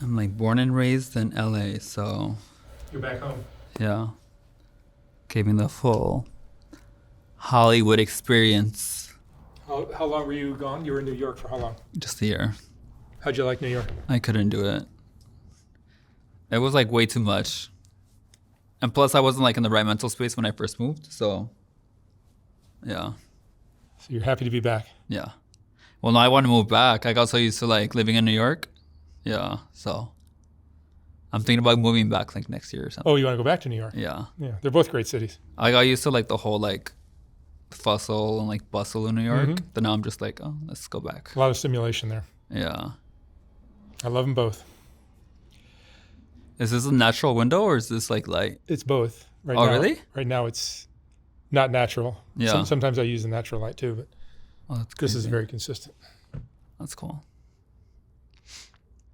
I'm like born and raised in LA, so You're back home. yeah. Gave me the full Hollywood experience. How long were you gone? You were in New York for how long? Just a year. How'd you like New York? I couldn't do it. It was like way too much. And plus I wasn't like in the right mental space when I first moved, so yeah. So you're happy to be back. Yeah. Well, now I want to move back. I got so used to like living in New York. Yeah, so I'm thinking about moving back like next year or something. Oh, you want to go back to New York? Yeah. Yeah, they're both great cities. I got used to like the whole like fussle and like bustle in New York. Mhm. Then now I'm just like, oh, let's go back. A lot of stimulation there. Yeah. I love them both. Is this a natural window or is this like light? It's both. Right Oh, now, really? Right now it's not natural. Yeah. Sometimes I use the natural light too, but Oh, that's this is crazy. very consistent. That's cool.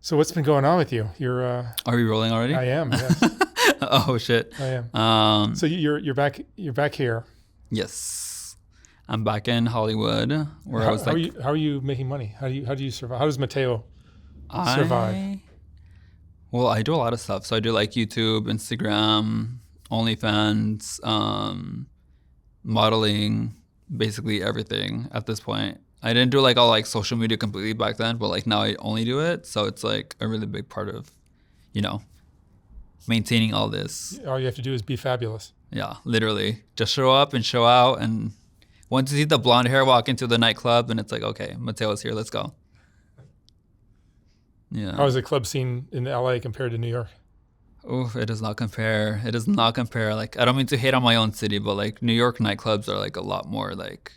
So what's been going on with you? You're Are we rolling already? I am, yes. Oh shit. I am. So you're back here. Yes. I'm back in Hollywood where I How, was how like are you making money? How do you survive? How does Mateo survive? Well, I do a lot of stuff. So I do like YouTube, Instagram, OnlyFans, modeling, basically everything at this point. I didn't do like all like social media completely back then, but like now I only do it. So it's like a really big part of, you know, maintaining all this. All you have to do is be fabulous. Yeah, literally. Just show up and show out. And once you see the blonde hair walk into the nightclub and it's like, okay, Mateo's here, let's go. Yeah. How is the club scene in LA compared to New York? Oh, it does not compare. It does not compare. Like, I don't mean to hate on my own city, but like New York nightclubs are like a lot more like,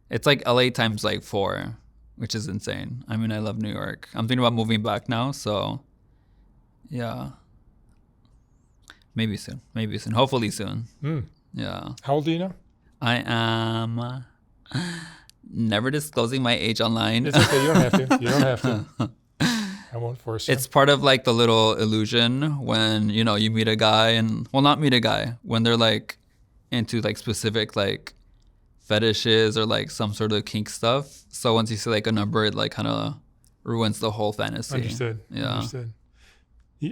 it's like LA times like 4, which is insane. I mean, I love New York. I'm thinking about moving back now, so yeah. Maybe soon. Maybe soon. Hopefully soon. Yeah. How old are you now? I am never disclosing my age online. It's okay. You don't have to. You don't have to. I won't force you. It's part of like the little illusion when, you know, you meet a guy and, well, not meet a guy, when they're like into like specific like fetishes or like some sort of kink stuff. So once you see like a number, it like kind of ruins the whole fantasy. Understood. Yeah. Understood.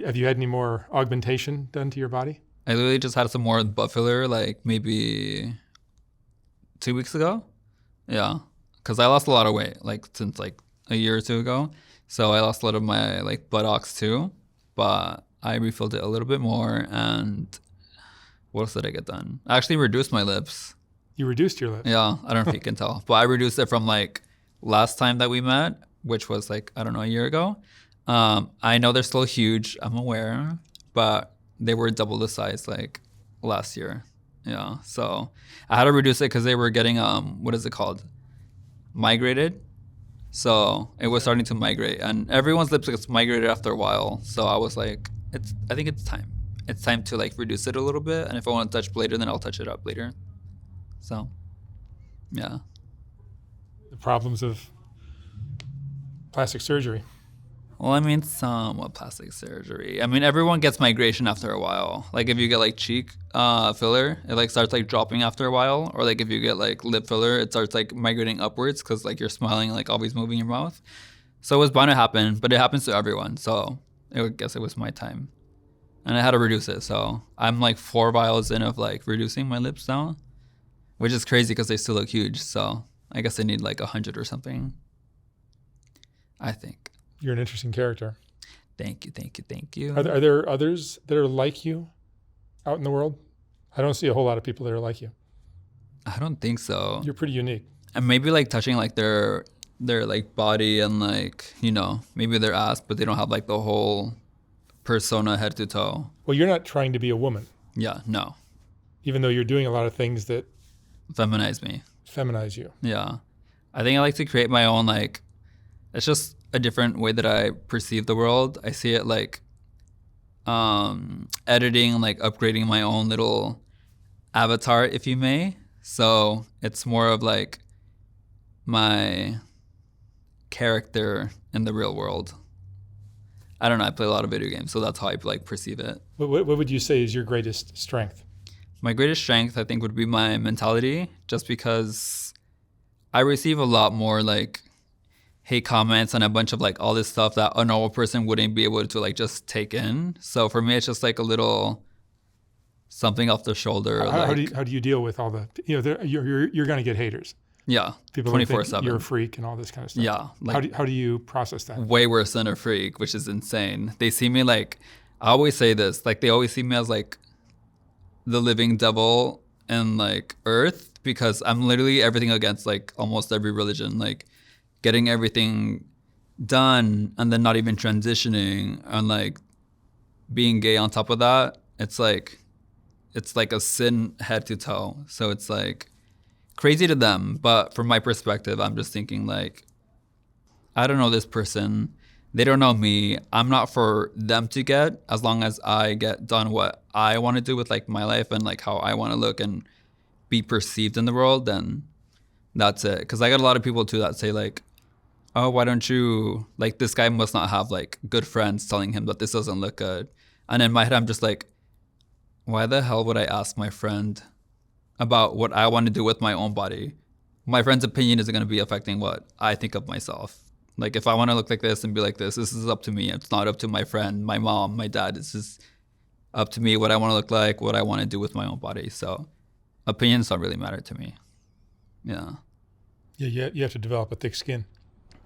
Have you had any more augmentation done to your body? I literally just had some more butt filler like maybe 2 weeks ago. Yeah. Because I lost a lot of weight like since like a year or two ago. So I lost a lot of my like buttocks too, but I refilled it a little bit more. And what else did I get done? I actually reduced my lips. You reduced your lips. Yeah, I don't know if you can tell, but I reduced it from like last time that we met, which was like, I don't know, a year ago. I know they're still huge, I'm aware, but they were double the size like last year. Yeah, so I had to reduce it because they were getting, what is it called? Migrated. So it was starting to migrate, and everyone's lips gets migrated after a while. So I was like, I think it's time. It's time to like reduce it a little bit, and if I want to touch later, then I'll touch it up later. So, yeah. The problems of plastic surgery. Well, I mean, somewhat plastic surgery. I mean, everyone gets migration after a while. Like if you get like cheek filler, it like starts like dropping after a while. Or like if you get like lip filler, it starts like migrating upwards because like you're smiling, like always moving your mouth. So it was bound to happen, but it happens to everyone. So I guess it was my time. And I had to reduce it. So I'm like 4 vials in of like reducing my lips now, which is crazy because they still look huge. So I guess I need like 100 or something, I think. You're an interesting character. Thank you, thank you, thank you. Are there others that are like you out in the world? I don't see a whole lot of people that are like you. I don't think so. You're pretty unique. And maybe like touching like their like body and like, you know, maybe their ass, but they don't have like the whole persona head to toe. Well, you're not trying to be a woman, Yeah, no. even though you're doing a lot of things that Feminize me. feminize you. Yeah. I think I like to create my own like, it's just a different way that I perceive the world. I see it like editing, like upgrading my own little avatar, if you may. So it's more of like my character in the real world. I don't know. I play a lot of video games, so that's how I like perceive it. What would you say is your greatest strength? My greatest strength, I think, would be my mentality, just because I receive a lot more like hate comments and a bunch of like all this stuff that a normal person wouldn't be able to like just take in. So for me, it's just like a little something off the shoulder. How do you deal with all the, you're going to get haters. Yeah, People 24/7. You're a freak and all this kind of stuff. Yeah, like how do you process that? way worse than a freak, which is insane. They see me like, I always say this, like they always see me as like the living devil in like earth, because I'm literally everything against like almost every religion, like getting everything done and then not even transitioning and like being gay on top of that. It's like a sin head to toe. So it's like crazy to them, but from my perspective, I'm just thinking like, I don't know this person, they don't know me. I'm not for them to get, as long as I get done what I want to do with like my life and like how I want to look and be perceived in the world, then that's it. Because I got a lot of people too that say like, oh, why don't you, like this guy must not have like good friends telling him that this doesn't look good. And in my head, I'm just like, why the hell would I ask my friend about what I want to do with my own body? My friend's opinion isn't going to be affecting what I think of myself. Like if I want to look like this and be like this is up to me. It's not up to my friend, my mom, my dad. It's just up to me what I want to look like, what I want to do with my own body. So opinions don't really matter to me. Yeah. Yeah, you have to develop a thick skin.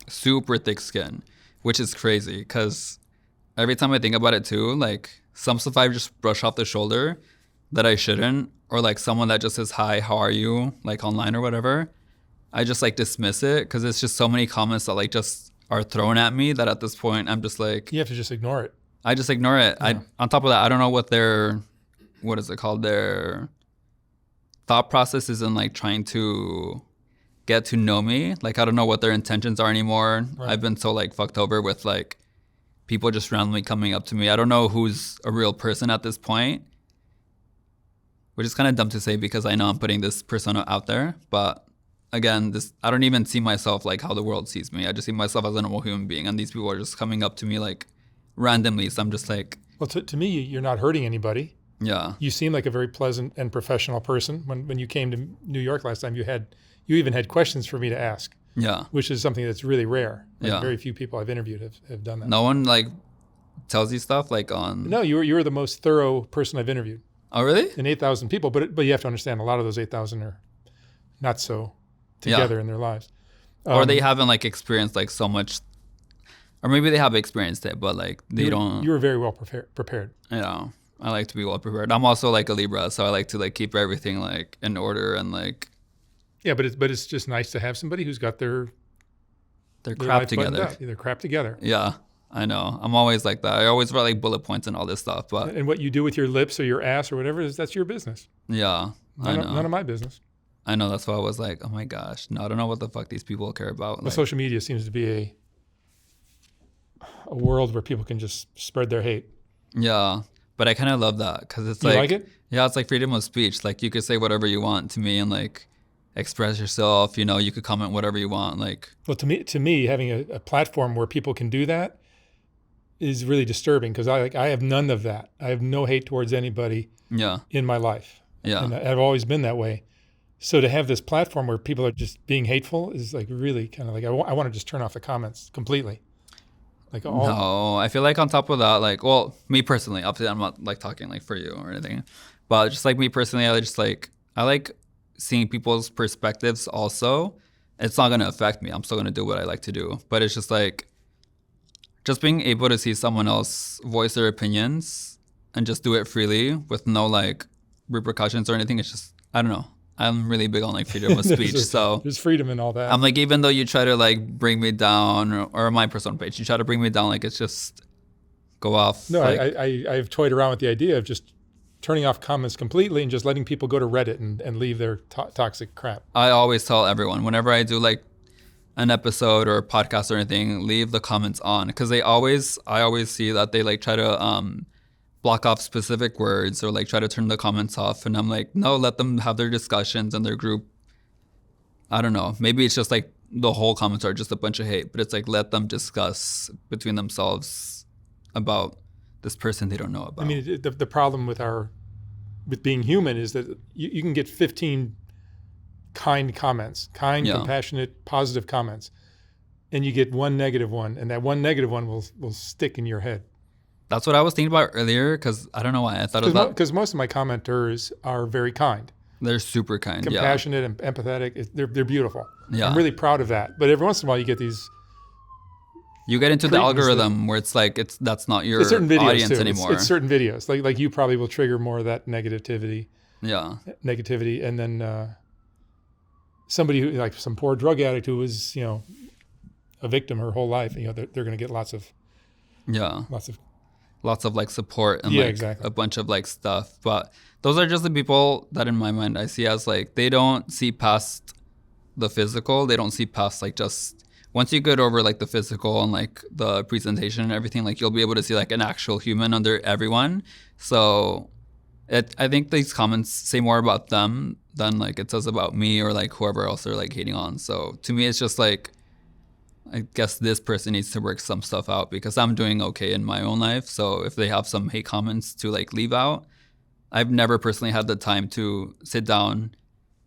Super thick skin, which is crazy because every time I think about it too, like some stuff I just brush off the shoulder that I shouldn't, or like someone that just says, hi, how are you? Like online or whatever. I just like dismiss it because it's just so many comments that like just are thrown at me that at this point I'm just like, you have to just ignore it. I just ignore it. Yeah. On top of that, I don't know what their thought process is in like trying to get to know me. Like I don't know what their intentions are anymore. Right. I've been so like fucked over with like people just randomly coming up to me. I don't know who's a real person at this point, which is kind of dumb to say because I know I'm putting this persona out there. But again, I don't even see myself like how the world sees me. I just see myself as a normal human being, and these people are just coming up to me like randomly. So I'm just like, well, to me, you're not hurting anybody. Yeah. You seem like a very pleasant and professional person. When you came to New York last time, you even had questions for me to ask. Yeah. Which is something that's really rare. Like Yeah. Very few people I've interviewed have done that. No one like tells you stuff like on. No, you were the most thorough person I've interviewed. Oh, really? In 8,000 people, but you have to understand a lot of those 8,000 are not so together in their lives. Or they haven't like experienced like so much, or maybe they have experienced it, but like they don't. You were very well prepared. Yeah, I like to be well prepared. I'm also like a Libra, so I like to like keep everything like in order and like. Yeah, but it's just nice to have somebody who's got their crap together. Their crap together. Yeah, I know. I'm always like that. I always write like bullet points and all this stuff, but. And what you do with your lips or your ass or whatever that's your business. Yeah, I know. None of my business. I know. That's why I was like, oh my gosh, no, I don't know what the fuck these people care about. Well, social media seems to be a world where people can just spread their hate. Yeah, but I kind of love that because it's you like, like it? Yeah, it's like freedom of speech. Like you could say whatever you want to me and like express yourself. You know, you could comment whatever you want. Like, well, to me, having a platform where people can do that is really disturbing because I have none of that. I have no hate towards anybody. Yeah. In my life. Yeah. And I've always been that way. So to have this platform where people are just being hateful is like really kind of like I want to just turn off the comments completely. Like all. No, I feel like on top of that, like, well, me personally, obviously I'm not like talking like for you or anything, but just like me personally, I like seeing people's perspectives also. It's not going to affect me. I'm still going to do what I like to do, but it's just like just being able to see someone else voice their opinions and just do it freely with no like repercussions or anything. It's just, I don't know. I'm really big on like freedom of speech. So there's freedom in all that. I'm like, even though you try to like bring me down or my personal page, you try to bring me down, like it's just go off. No, like, I've toyed around with the idea of just turning off comments completely and just letting people go to Reddit and leave their toxic crap. I always tell everyone whenever I do like an episode or a podcast or anything, leave the comments on because I always see that they like try to block off specific words or like try to turn the comments off, and I'm like, no, let them have their discussions and their group. I don't know, maybe it's just like the whole comments are just a bunch of hate, but it's like let them discuss between themselves about this person they don't know about. I mean, the problem with being human is that you can get 15 kind comments, compassionate, positive comments, and you get one negative one, and that one negative one will stick in your head. That's what I was thinking about earlier, because I don't know why I thought of that. Because most of my commenters are very kind, They're super kind, compassionate, and empathetic. They're beautiful. Yeah. I'm really proud of that. But every once in a while, you get these. You get into the algorithm where it's like that's not your certain videos audience too. anymore. It's certain videos. Like you probably will trigger more of that negativity, and then somebody who, like some poor drug addict who was, a victim her whole life, they're going to get lots of like support and exactly. a bunch of like stuff. But those are just the people that in my mind I see as like, they don't see past the physical. They don't see past like just, once you get over like the physical and like the presentation and everything, like you'll be able to see like an actual human under everyone. So I think these comments say more about them than like it says about me or like whoever else they're like hating on. So to me, it's just like, I guess this person needs to work some stuff out, because I'm doing okay in my own life. So if they have some hate comments to like leave out, I've never personally had the time to sit down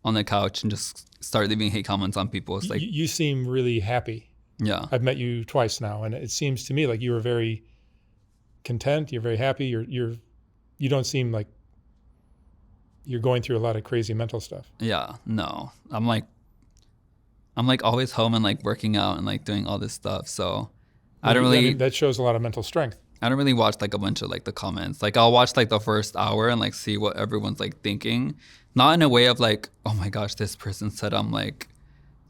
on the couch and just start leaving hate comments on people. It's like, you seem really happy. Yeah. I've met you twice now, and it seems to me like you are very content. You're very happy. You don't seem like you're going through a lot of crazy mental stuff. Yeah, no. I'm like always home and like working out and like doing all this stuff. So I don't really. That shows a lot of mental strength. I don't really watch like a bunch of like the comments. Like I'll watch like the first hour and like see what everyone's like thinking. Not in a way of like, oh my gosh, this person said I'm like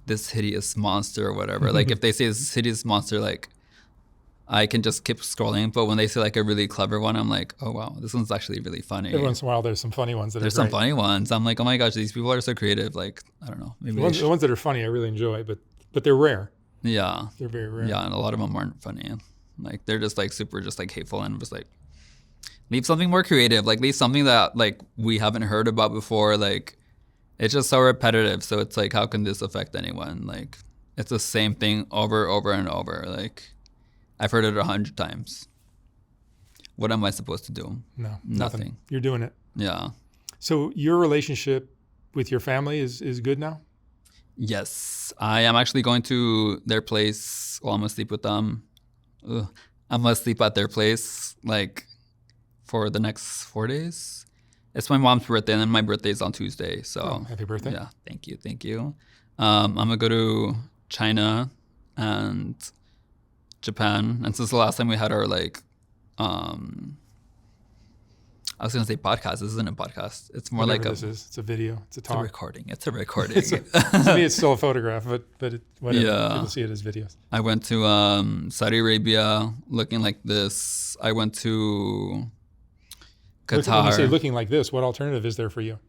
this hideous monster or whatever. Like if they say this hideous monster, like I can just keep scrolling. But when they say like a really clever one, I'm like, oh wow, this one's actually really funny. Every once in a while, there's some funny ones that there's are some funny ones. I'm like, oh my gosh, these people are so creative. Like, I don't know. Maybe the ones that are funny, I really enjoy, but they're rare. Yeah. They're very rare. Yeah, and a lot of them aren't funny. Like they're just like super just like hateful, and just like leave something more creative. Like leave something that like we haven't heard about before. Like it's just so repetitive. So it's like, how can this affect anyone? Like it's the same thing over and over. Like I've heard it 100 times. What am I supposed to do? No, nothing. You're doing it. Yeah. So your relationship with your family is good now? Yes. I am actually going to their place. Well, I'm going to sleep with them. I'm going to sleep at their place like for the next 4 days. It's my mom's birthday, and then my birthday is on Tuesday. So happy birthday. Yeah. Thank you. I'm going to go to China and Japan. And since the last time we had our like, I was going to say podcast. This isn't a podcast. It's more Whatever like this is. It's a video. It's a talk. It's a recording. To me, it's still a photograph, but whatever. Yeah. People see it as videos. I went to Saudi Arabia looking like this. I went to Qatar. When you say looking like this, what alternative is there for you?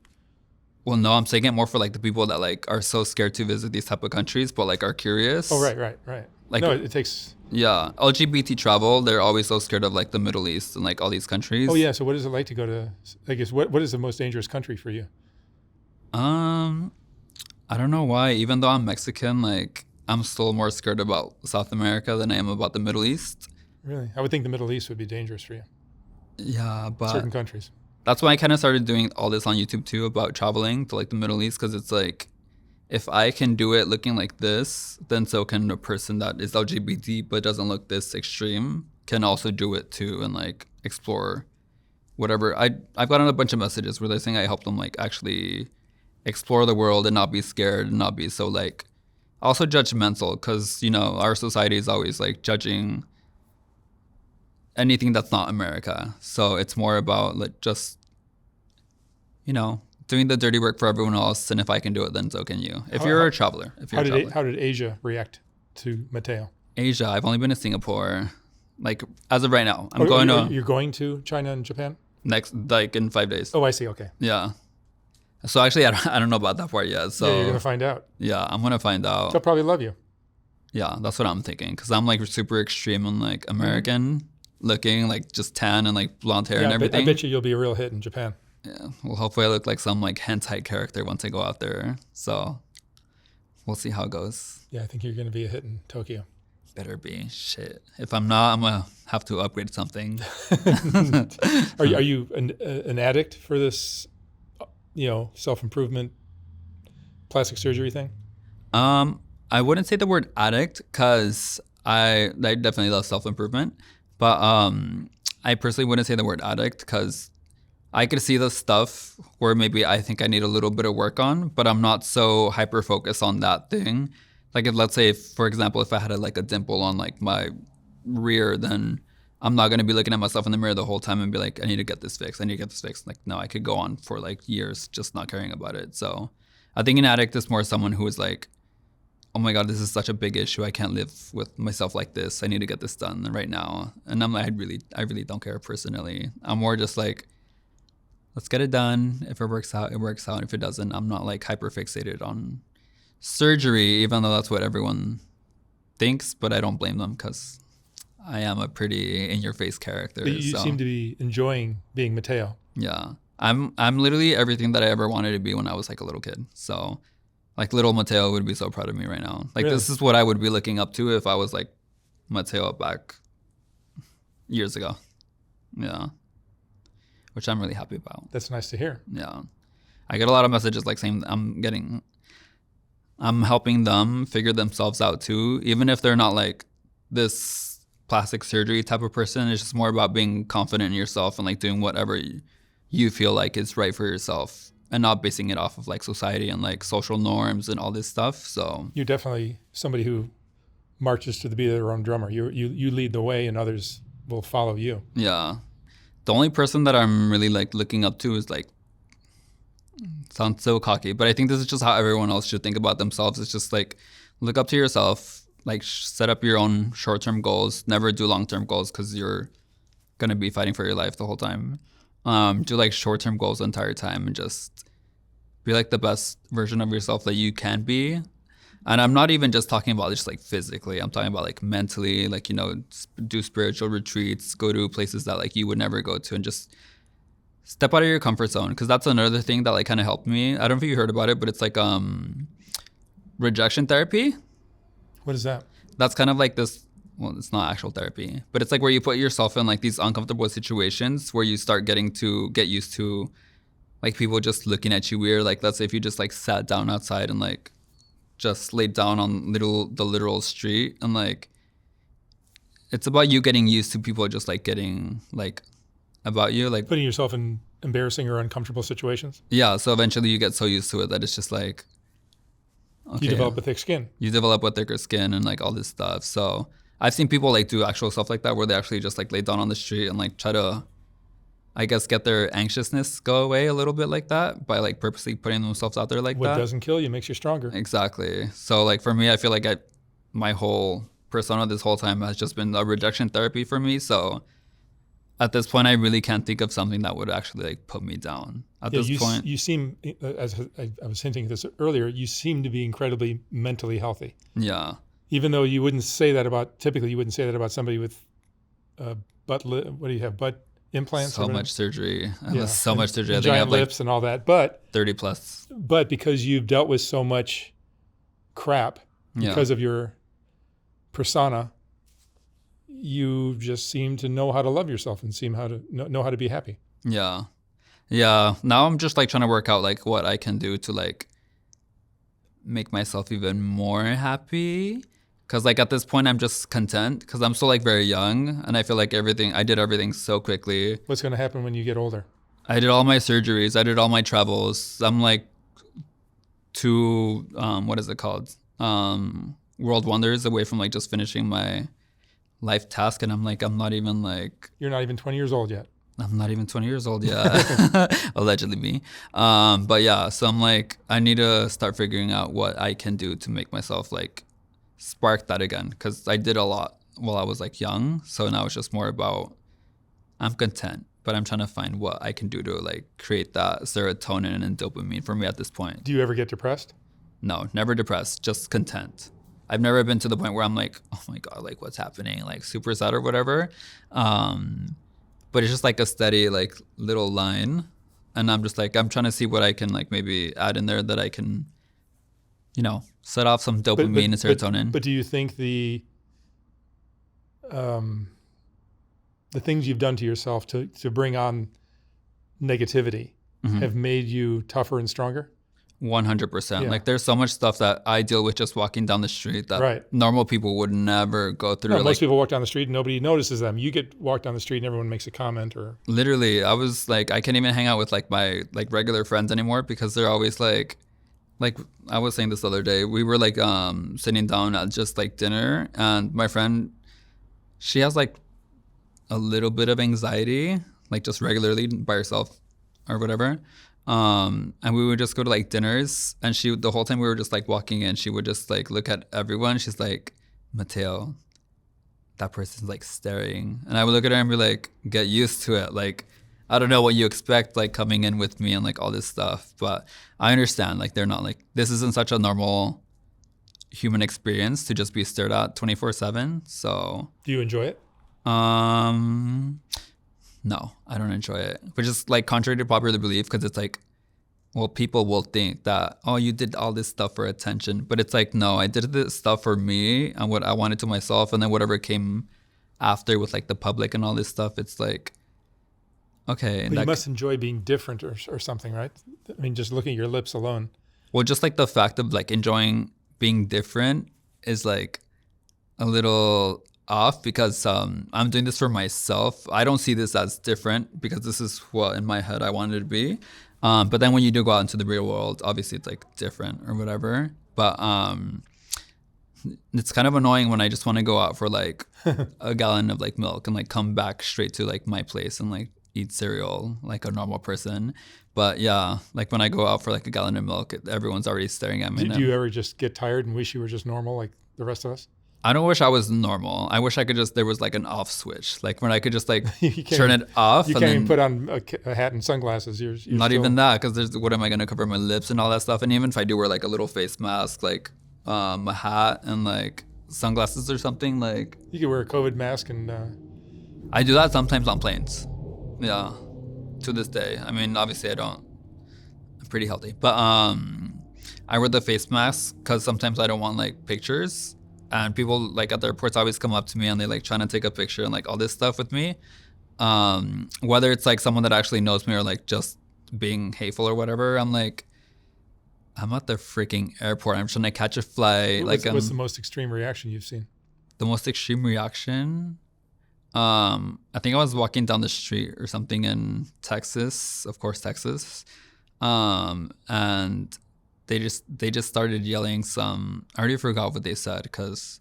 Well, no, I'm saying it more for like the people that like are so scared to visit these type of countries, but like are curious. Oh, right. Like, no, it takes. Yeah, LGBT travel. They're always so scared of like the Middle East and like all these countries. Oh yeah. So what is it like to go to? I guess what is the most dangerous country for you? I don't know why. Even though I'm Mexican, like I'm still more scared about South America than I am about the Middle East. Really, I would think the Middle East would be dangerous for you. Yeah, but certain countries. That's why I kind of started doing all this on YouTube too, about traveling to like the Middle East, because it's like, if I can do it looking like this, then so can a person that is LGBT but doesn't look this extreme can also do it too, and like explore whatever. I've gotten a bunch of messages where they're saying I help them like actually explore the world and not be scared and not be so like also judgmental, because our society is always like judging anything that's not America. So it's more about like just doing the dirty work for everyone else, and if I can do it, then so can you. If you're a traveler. How did Asia react to Mateo? Asia, I've only been to Singapore. Like as of right now, You're going to China and Japan next, like in 5 days. Oh, I see. Okay. Yeah. So actually, I don't know about that part yet. So yeah, you're gonna find out. Yeah, I'm gonna find out. They'll probably love you. Yeah, that's what I'm thinking, because I'm like super extreme and like American looking, like just tan and like blonde hair and everything. I bet you'll be a real hit in Japan. Yeah, well, hopefully I look like some like hentai character once I go out there. So we'll see how it goes. Yeah, I think you're gonna be a hit in Tokyo. Better be. Shit. If I'm not, I'm gonna have to upgrade something. Are you an addict for this, self-improvement, plastic surgery thing? I I wouldn't say the word addict because I definitely love self-improvement. But I personally wouldn't say the word addict because I could see the stuff where maybe I think I need a little bit of work on, but I'm not so hyper focused on that thing. Like if, let's say, for example, if I had a dimple on like my rear, then I'm not gonna be looking at myself in the mirror the whole time and be like, I need to get this fixed. I need to get this fixed. Like no, I could go on for like years just not caring about it. So I think an addict is more someone who is like, oh my God, this is such a big issue. I can't live with myself like this. I need to get this done right now. And I'm like, I really don't care personally. I'm more just like, let's get it done. If it works out, it works out. If it doesn't, I'm not like hyper fixated on surgery, even though that's what everyone thinks, but I don't blame them because I am a pretty in-your-face character. But you seem to be enjoying being Mateo. Yeah. I'm literally everything that I ever wanted to be when I was like a little kid. So like little Mateo would be so proud of me right now. Like This is what I would be looking up to if I was like Mateo back years ago. Yeah. Which I'm really happy about. That's nice to hear. Yeah. I get a lot of messages like saying I'm helping them figure themselves out too, even if they're not like this plastic surgery type of person. It's just more about being confident in yourself and like doing whatever you feel like is right for yourself and not basing it off of like society and like social norms and all this stuff. So you're definitely somebody who marches to the beat of their own drummer. You lead the way and others will follow you. Yeah. The only person that I'm really like looking up to is like, sounds so cocky, but I think this is just how everyone else should think about themselves. It's just like, look up to yourself, like set up your own short-term goals, never do long-term goals because you're going to be fighting for your life the whole time. Do like short-term goals the entire time and just be like the best version of yourself that you can be. And I'm not even just talking about just like physically. I'm talking about like mentally, like, you know, do spiritual retreats, go to places that like you would never go to and just step out of your comfort zone. Because that's another thing that like kind of helped me. I don't know if you heard about it, but it's like rejection therapy. What is that? That's kind of like this. Well, it's not actual therapy, but it's like where you put yourself in like these uncomfortable situations where you start get used to like people just looking at you weird. Like let's say if you just like sat down outside and like just laid down on the literal street and like it's about you getting used to people just like getting like about you, like putting yourself in embarrassing or uncomfortable situations. Yeah. So eventually you get so used to it that it's just like, okay, you develop a thick skin. You develop a thicker skin and like all this stuff. So I've seen people like do actual stuff like that where they actually just like lay down on the street and like try to, I guess, get their anxiousness go away a little bit like that by like purposely putting themselves out there like that. What doesn't kill you makes you stronger. Exactly. So like for me, I feel like my whole persona this whole time has just been a rejection therapy for me. So at this point, I really can't think of something that would actually like put me down. At this point, you seem, as I was hinting at this earlier, you seem to be incredibly mentally healthy. Yeah. Even though you wouldn't say that about somebody with butt. What do you have? Butt implants. So much surgery. Yeah. So much surgery. And giant lips and all that. But 30 plus. But because you've dealt with so much crap because of your persona, you just seem to know how to love yourself and seem how to know how to be happy. Yeah. Yeah. Now I'm just like trying to work out like what I can do to like make myself even more happy. Cause like at this point I'm just content because I'm still like very young and I feel like I did everything so quickly. What's going to happen when you get older? I did all my surgeries. I did all my travels. I'm like 2, what is it called? World wonders away from like just finishing my life task. And I'm not even like... You're not even 20 years old yet. I'm not even 20 years old yet. Allegedly me. But yeah, so I'm like, I need to start figuring out what I can do to make myself like spark that again. Because I did a lot while I was like young. So now it's just more about, I'm content, but I'm trying to find what I can do to like create that serotonin and dopamine for me at this point. Do you ever get depressed? No, never depressed, just content. I've never been to the point where I'm like, oh my God, like what's happening? Like super sad or whatever. But it's just like a steady like little line. And I'm just like, I'm trying to see what I can like maybe add in there that I can, you know, set off some dopamine and serotonin. But do you think the things you've done to yourself to bring on negativity have made you tougher and stronger? 100%. Like there's so much stuff that I deal with just walking down the street that normal people would never go through. No, most people walk down the street and nobody notices them. You get walked down the street and everyone makes a comment or. Literally, I was like, I can't even hang out with like my like regular friends anymore because they're always like I was saying this the other day, we were like sitting down at just like dinner, and my friend, she has like a little bit of anxiety, like just regularly by herself or whatever. And we would just go to like dinners, and she, the whole time we were just like walking in, she would just like look at everyone. She's like, Mateo, that person's like staring. And I would look at her and be like, get used to it. Like, I don't know what you expect, like coming in with me and like all this stuff, but I understand, like they're not like, this isn't such a normal human experience to just be stared at 24/7. So do you enjoy it? No, I don't enjoy it, which is like contrary to popular belief, because it's like, well, people will think that, oh, you did all this stuff for attention, but it's like, no, I did this stuff for me and what I wanted to myself, and then whatever came after with like the public and all this stuff, it's like, okay. But you must enjoy being different or something, right? I mean, just looking at your lips alone. Well, just like the fact of like enjoying being different is like a little off, because I'm doing this for myself. I don't see this as different because this is what in my head I wanted it to be. But then when you do go out into the real world, obviously it's like different or whatever. But it's kind of annoying when I just want to go out for like a gallon of like milk and like come back straight to like my place and like eat cereal like a normal person. But yeah, like when I go out for like a gallon of milk, everyone's already staring at me. Do you ever just get tired and wish you were just normal like the rest of us? I don't wish I was normal. I wish I could just, there was like an off switch, like when I could just like turn it off. You can't even put on a hat and sunglasses. You're not even that, because there's, what am I going to cover my lips and all that stuff? And even if I do wear like a little face mask, like a hat and like sunglasses or something, like. You could wear a COVID mask and. I do that sometimes on planes. Yeah, to this day. I mean, obviously I don't. I'm pretty healthy. But I wear the face mask because sometimes I don't want like pictures. And people like at the airports always come up to me and they like trying to take a picture and like all this stuff with me. Whether it's like someone that actually knows me or like just being hateful or whatever, I'm like, I'm at the freaking airport. I'm trying to catch a flight. What's the most extreme reaction you've seen? The most extreme reaction? I think I was walking down the street or something in Texas, of course, Texas. And they just started yelling some, I already forgot what they said, because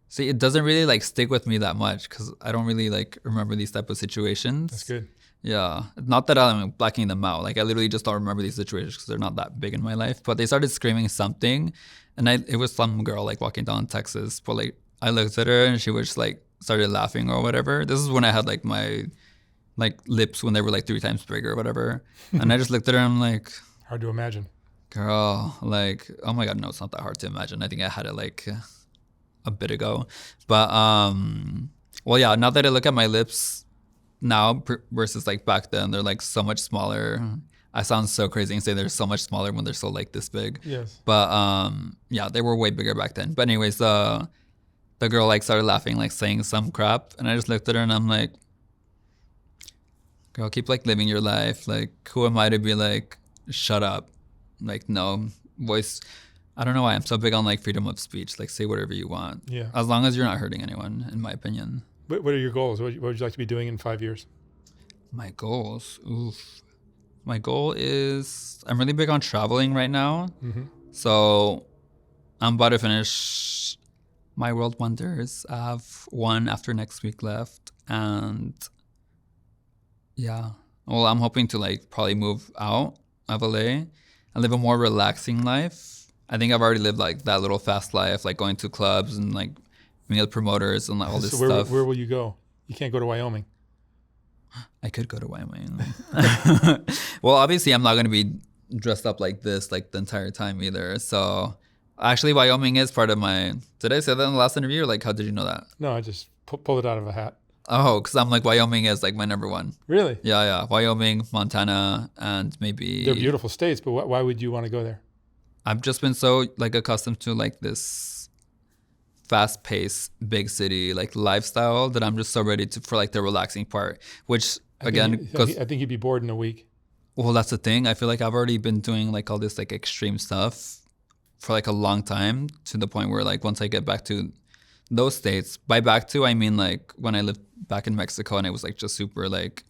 see, it doesn't really like stick with me that much because I don't really like remember these type of situations. That's good. Yeah. Not that I'm blacking them out. Like I literally just don't remember these situations because they're not that big in my life. But they started screaming something, and it was some girl like walking down Texas. But like I looked at her and she was like started laughing or whatever. This is when I had like my like lips when they were like 3 times bigger or whatever. And I just looked at her and I'm like, hard to imagine. Girl, like, oh my God, no, it's not that hard to imagine. I think I had it like a bit ago. But, well, yeah, now that I look at my lips now versus like back then, they're like so much smaller. I sound so crazy and say they're so much smaller when they're so like this big. Yes. But, yeah, they were way bigger back then. But anyways, the girl like started laughing, like saying some crap. And I just looked at her and I'm like, girl, keep like living your life. Like, who am I to be like, shut up? Like, no, voice. I don't know why I'm so big on like freedom of speech. Like, say whatever you want. Yeah. As long as you're not hurting anyone, in my opinion. What are your goals? What would you like to be doing in 5 years? My goals? Oof. My goal is, I'm really big on traveling right now. Mm-hmm. So I'm about to finish my World Wonders. I have one after next week left. And yeah. Well, I'm hoping to like probably move out of LA and live a more relaxing life. I think I've already lived like that little fast life, like going to clubs and like meeting with promoters and like all this stuff. Where will you go? You can't go to Wyoming. I could go to Wyoming. Well, obviously I'm not going to be dressed up like this like the entire time either. So actually Wyoming is part of my, did I say that in the last interview? Or like, how did you know that? No, I just pulled it out of a hat. Oh, because I'm like, Wyoming is like my number one. Really? Yeah. Wyoming, Montana, and maybe... They're beautiful states, but why would you want to go there? I've just been so like accustomed to like this fast-paced, big city like lifestyle that I'm just so ready for like the relaxing part, which again... I think you'd be bored in a week. Well, that's the thing. I feel like I've already been doing like all this like extreme stuff for like a long time, to the point where like once I get back to those states, by back to I mean like when I lived back in Mexico and it was like just super like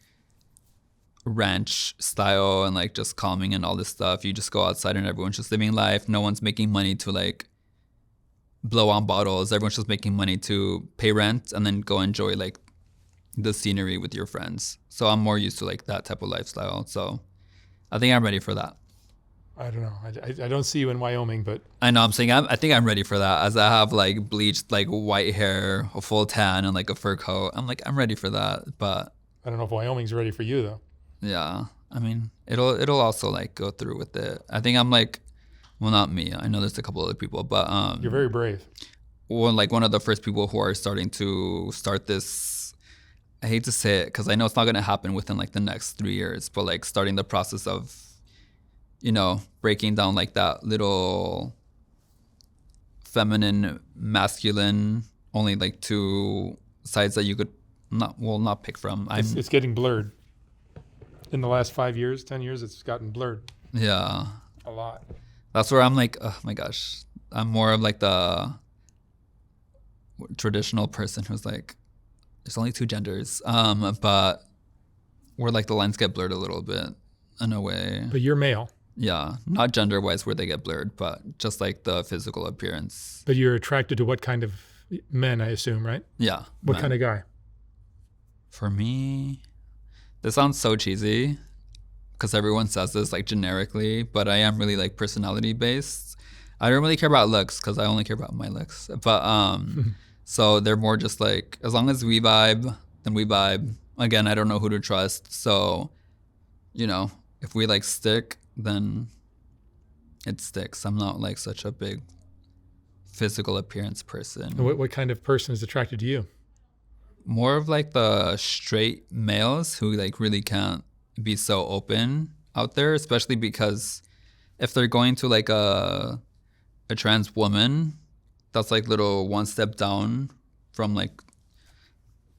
ranch style and like just calming and all this stuff. You just go outside and everyone's just living life. No one's making money to like blow on bottles. Everyone's just making money to pay rent and then go enjoy like the scenery with your friends. So I'm more used to like that type of lifestyle. So I think I'm ready for that. I don't know. I don't see you in Wyoming, but I know I'm saying I think I'm ready for that, as I have like bleached like white hair, a full tan, and like a fur coat. I'm like, I'm ready for that. But I don't know if Wyoming's ready for you though. yeah, I mean, it'll also like go through with it. I think I'm like, well, not me. I know there's a couple other people, but you're very brave. One of the first people who are starting to start this. I hate to say it because I know it's not going to happen within like the next 3 years, but like starting the process of, you know, breaking down like that little feminine, masculine, only like two sides that you could not pick from. It's getting blurred. In the last 5 years, 10 years, it's gotten blurred. Yeah. A lot. That's where I'm like, oh my gosh. I'm more of like the traditional person who's like, there's only two genders. But where like the lines get blurred a little bit in a way. But you're male. Yeah. Not gender wise where they get blurred, but just like the physical appearance. But you're attracted to what kind of men, I assume, right? Yeah. What kind of guy? For me, this sounds so cheesy because everyone says this like generically, but I am really like personality based. I don't really care about looks because I only care about my looks. But so they're more just like, as long as we vibe, then we vibe. Again, I don't know who to trust. So, you know, if we like stick, then it sticks. I'm not like such a big physical appearance person. What kind of person is attracted to you? More of like the straight males who like really can't be so open out there, especially because if they're going to like a trans woman, that's like little one step down from like,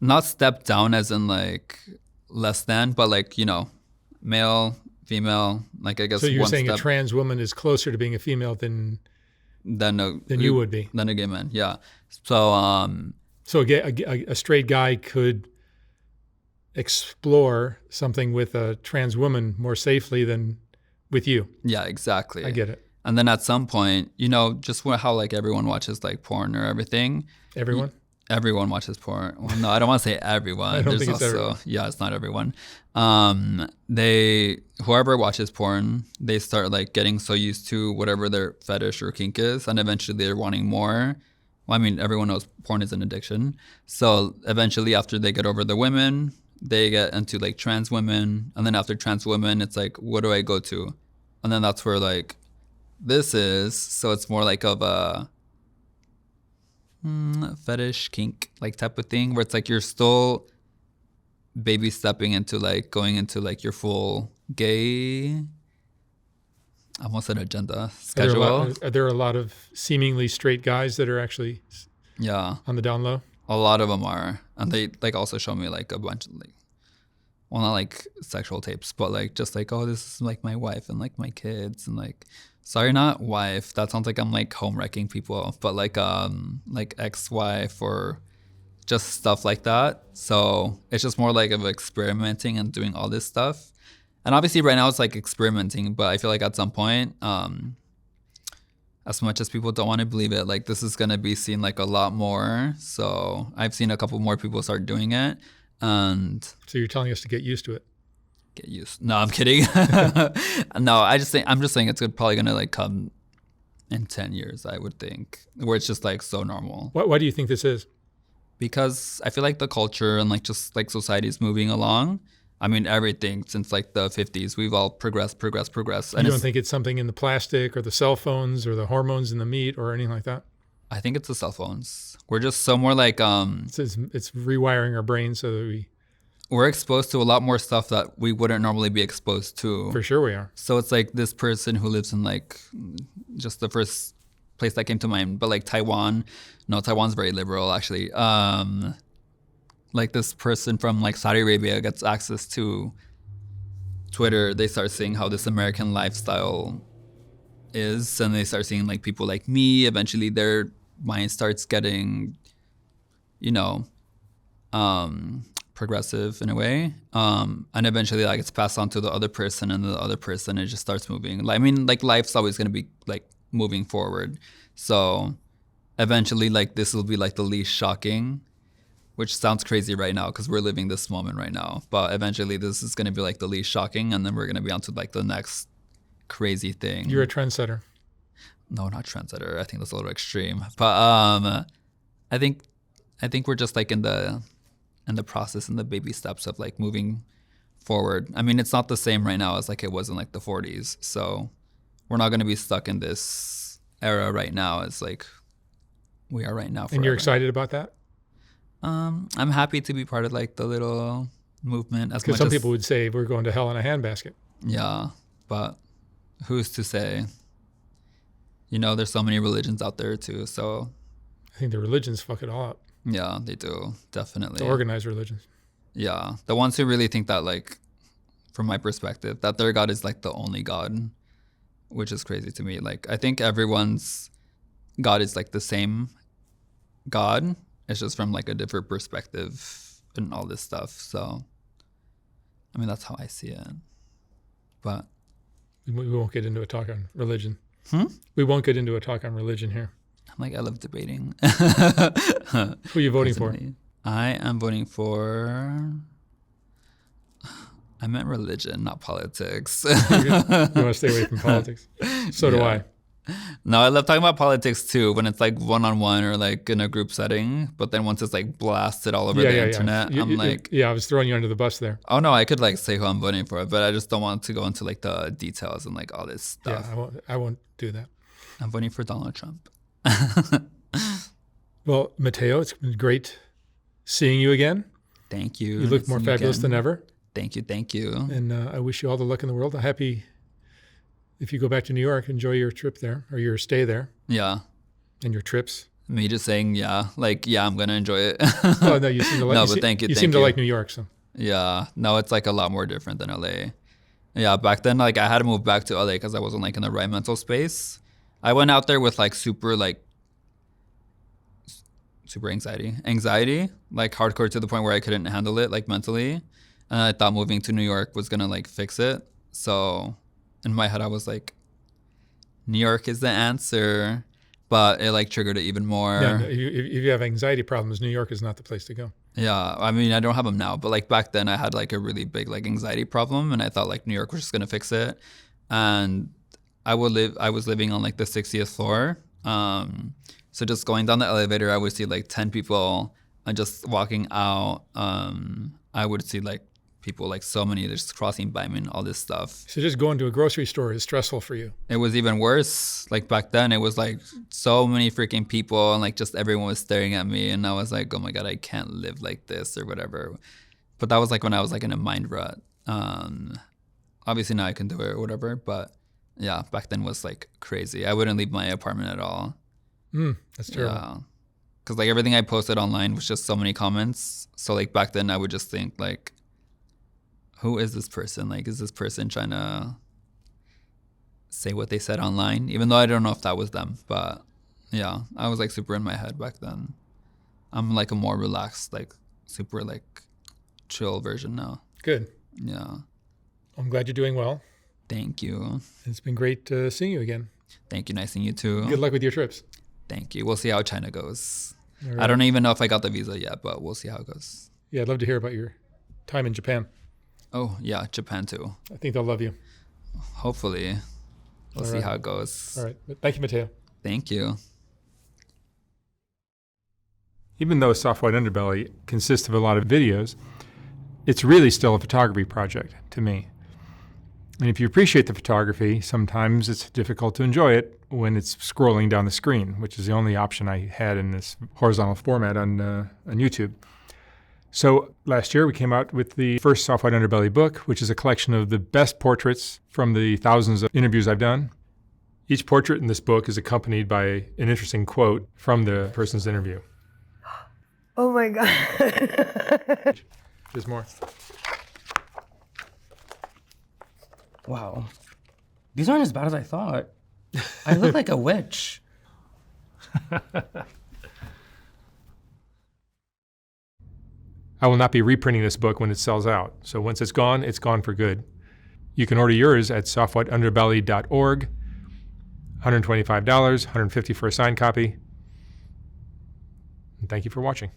not step down as in like less than, but like, you know, male, female, like I guess. So you're one saying step a trans woman is closer to being a female than you would be. Than a gay man, yeah. So so a straight guy could explore something with a trans woman more safely than with you. Yeah, exactly. I get it. And then at some point, you know, just how like everyone watches like porn or everything. Everyone? Everyone watches porn. Well, no, I don't want to say everyone. I don't think it's everyone. Yeah, it's not everyone. Whoever watches porn, they start like getting so used to whatever their fetish or kink is, and eventually they're wanting more. Well, I mean, everyone knows porn is an addiction. So eventually, after they get over the women, they get into like trans women, and then after trans women, it's like, what do I go to? And then that's where like this is. So it's more like of a fetish kink like type of thing, where it's like you're still baby stepping into like going into like your full gay, I almost said agenda schedule. Are there a lot of seemingly straight guys that are actually on the down low? A lot of them are, and they like also show me like a bunch of like, well, not like sexual tapes, but like just like, oh, this is like my wife and like my kids, and like, sorry, not wife. That sounds like I'm like home wrecking people, but like ex-wife or just stuff like that. So it's just more like of experimenting and doing all this stuff. And obviously right now it's like experimenting, but I feel like at some point, as much as people don't want to believe it, like this is going to be seen like a lot more. So I've seen a couple more people start doing it. And so you're telling us to get used to it. Get used. No, I'm kidding. No, I'm just saying it's probably going to like come in 10 years, I would think, where it's just like so normal. Why do you think this is? Because I feel like the culture and like just like society is moving along. I mean, everything since like the 50s, we've all progressed. And you don't think it's something in the plastic or the cell phones or the hormones in the meat or anything like that? I think it's the cell phones. We're just so more like it's rewiring our brains so that we're exposed to a lot more stuff that we wouldn't normally be exposed to. For sure we are. So it's like this person who lives in like just the first place that came to mind, but like Taiwan. No, Taiwan's very liberal actually. Like this person from like Saudi Arabia gets access to Twitter, they start seeing how this American lifestyle is, and they start seeing like people like me. Eventually their mind starts getting, you know, progressive in a way, and eventually like it's passed on to the other person, and the other person, it just starts moving. I mean, like life's always going to be like moving forward, so eventually like this will be like the least shocking, which sounds crazy right now because we're living this moment right now, but eventually this is going to be like the least shocking, and then we're going to be on to like the next crazy thing. You're a trendsetter. No, not trendsetter. I think that's a little extreme, but I think we're just like in the process and the baby steps of like moving forward. I mean, it's not the same right now as like it was in like the 40s. So we're not going to be stuck in this era right now as like we are right now. Forever. And you're excited about that? I'm happy to be part of like the little movement. Because some people would say we're going to hell in a handbasket. Yeah, but who's to say? You know, there's so many religions out there too. So I think the religions fuck it all up. Yeah, they do. Definitely. The organized religions. Yeah. The ones who really think that, like, from my perspective, that their God is, like, the only God, which is crazy to me. Like, I think everyone's God is, like, the same God. It's just from, like, a different perspective and all this stuff. So, I mean, that's how I see it. But we won't get into a talk on religion. We won't get into a talk on religion here. Like, I love debating. Who are you voting for? I am voting for... I meant religion, not politics. You want to stay away from politics? So do I. No, I love talking about politics too, when it's like one-on-one or like in a group setting. But then once it's like blasted all over the internet, I'm like... Yeah, I was throwing you under the bus there. Oh no, I could like say who I'm voting for, but I just don't want to go into like the details and like all this stuff. Yeah, I won't do that. I'm voting for Donald Trump. Well, Mateo, it's been great seeing you again. Thank you. You look more fabulous than ever. Thank you. And I wish you all the luck in the world. I'm happy if you go back to New York, enjoy your trip there or your stay there. Yeah. And your trips. Me just saying, yeah, like, yeah, I'm going to enjoy it. Oh, no, you seem to like No, but thank you. You seem to like New York, so. Yeah. No, it's like a lot more different than LA. Yeah, back then, like, I had to move back to LA because I wasn't like in the right mental space. I went out there with like super anxiety, like hardcore to the point where I couldn't handle it like mentally. And I thought moving to New York was gonna like fix it. So in my head, I was like, New York is the answer, but it like triggered it even more. Yeah, if you have anxiety problems, New York is not the place to go. Yeah, I mean, I don't have them now, but like back then I had like a really big like anxiety problem, and I thought like New York was just gonna fix it. And I was living on like the 60th floor. So just going down the elevator, I would see like 10 people, and just walking out, I would see like people, like so many just crossing by me and all this stuff. So just going to a grocery store is stressful for you. It was even worse. Like back then, it was like so many freaking people, and like just everyone was staring at me, and I was like, oh my God, I can't live like this or whatever. But that was like when I was like in a mind rut. Obviously now I can do it or whatever, but yeah, back then was like crazy. I wouldn't leave my apartment at all. That's terrible. Yeah. Because like everything I posted online was just so many comments. So like back then I would just think like, who is this person? Like, is this person trying to say what they said online? Even though I don't know if that was them. But yeah, I was like super in my head back then. I'm like a more relaxed, like super like chill version now. Good. Yeah. I'm glad you're doing well. Thank you. It's been great seeing you again. Thank you. Nice seeing you too. Good luck with your trips. Thank you. We'll see how China goes. Right. I don't even know if I got the visa yet, but we'll see how it goes. Yeah, I'd love to hear about your time in Japan. Oh, yeah, Japan too. I think they'll love you. Hopefully. We'll see how it goes. All right. Thank you, Mateo. Thank you. Even though Soft White Underbelly consists of a lot of videos, it's really still a photography project to me. And if you appreciate the photography, sometimes it's difficult to enjoy it when it's scrolling down the screen, which is the only option I had in this horizontal format on YouTube. So last year we came out with the first Soft White Underbelly book, which is a collection of the best portraits from the thousands of interviews I've done. Each portrait in this book is accompanied by an interesting quote from the person's interview. Oh my God. There's more. Wow. These aren't as bad as I thought. I look like a witch. I will not be reprinting this book when it sells out. So once it's gone for good. You can order yours at softwhiteunderbelly.org. $125, $150 for a signed copy. And thank you for watching.